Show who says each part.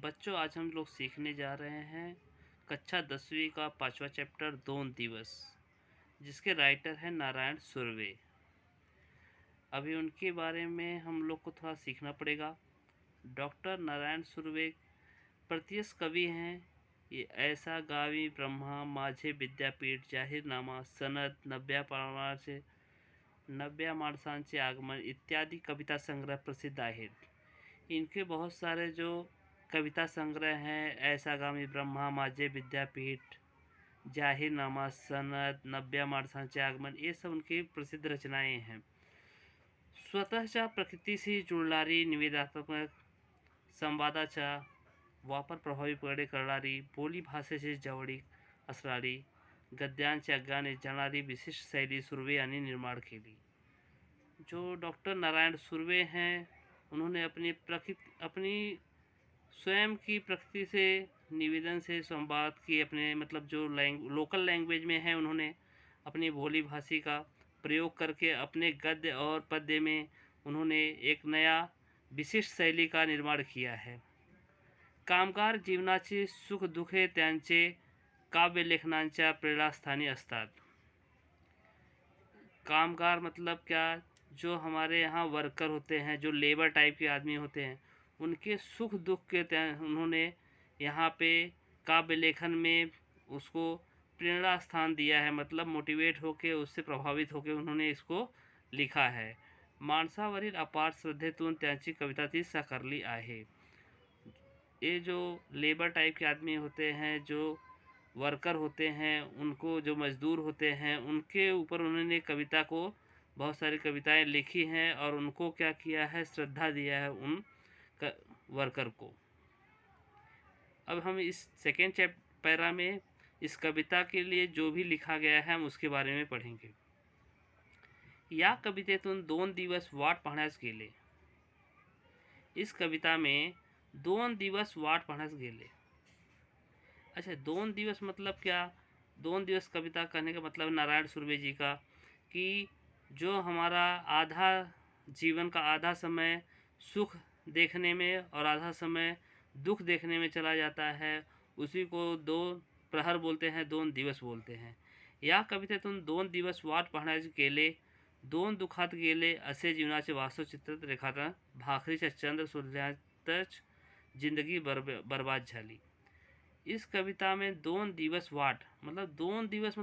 Speaker 1: बच्चों, आज हम लोग सीखने जा रहे हैं कक्षा 10वीं का 5वां चैप्टर दोन दिवस, जिसके राइटर हैं नारायण सुर्वे। अभी उनके बारे में हम लोग को थोड़ा सीखना पड़ेगा। डॉक्टर नारायण सुर्वे प्रत्यक्ष कवि हैं। ये ऐसा गावी ब्रह्मा माझे विद्यापीठ जाहीरनामा सनद नव्या माणसांचे आगमन इत्यादि कविता संग्रह प्रसिद्ध आहेत। इनके बहुत सारे जो कविता संग्रह हैं, ऐसा गामी ब्रह्मा माझे विद्यापीठ जाहीरनामा सनद नव्या माणसांचे आगमन, ये सब उनकी प्रसिद्ध रचनाएं हैं। स्वतःच्या प्रकृतीशी जुळणारी निवेदनात्मक संवादाचा वापर प्रभावीपणे करणारी, बोली भाषेशी जवळीक असणारी, गद्यांच्या अज्ञाने जाणारी विशिष्ट शैली सुर्वे यांनी निर्माण केली। जो डॉक्टर नारायण सुर्वे हैं, उन्होंने अपनी स्वयं की प्रकृति से निवेदन से संवाद की, अपने मतलब जो लोकल लैंग्वेज में है, उन्होंने अपनी भोली भाषी का प्रयोग करके अपने गद्य और पद्य में उन्होंने एक नया विशिष्ट शैली का निर्माण किया है। कामगार जीवनाची सुख दुखे त्यांचे काव्य लेखनांच्या प्रेरणास्थानी असतात। कामगार मतलब क्या? जो हमारे यहाँ वर्कर होते हैं, जो लेबर टाइप के आदमी होते हैं, उनके सुख दुख के उन्होंने यहाँ पे काव्य लेखन में उसको प्रेरणा स्थान दिया है। मतलब मोटिवेट होके, उससे प्रभावित होके उन्होंने इसको लिखा है। माणसावरील अपार श्रद्धेतून त्यांची कविता ती साकारली आहे। ये जो लेबर टाइप के आदमी होते हैं, जो वर्कर होते हैं, उनको जो मज़दूर होते हैं, उनके ऊपर उन्होंने कविता को बहुत सारी कविताएं लिखी हैं और उनको क्या किया है, श्रद्धा दिया है उन वर्कर को। अब हम इस सेकेंड पैरा में इस कविता के लिए जो भी लिखा गया है, हम उसके बारे में पढ़ेंगे। या कवितेतून 2 दिवस वाट पाहण्यास गेले। इस कविता में 2 दिवस वाट पाहण्यास गेले। अच्छा, 2 दिवस मतलब क्या? 2 दिवस कविता कहने का मतलब नारायण सुर्वे जी का कि जो हमारा आधा जीवन का आधा समय सुख देखने में और आधा समय दुख देखने में चला जाता है, उसी को 2 प्रहर बोलते हैं, 2 दिवस बोलते हैं। या कवितेतून 2 दिवस वाट पाहण्यास गेले, 2 दुखात गेले असे जीवनाचे वास्तवचित्र रेखाटन, भाकरीच्या चंद्र सूर्यातच जिंदगी बर्बाद झाली। इस कविता में 2 दिवस वाट मतलब 2 दिवस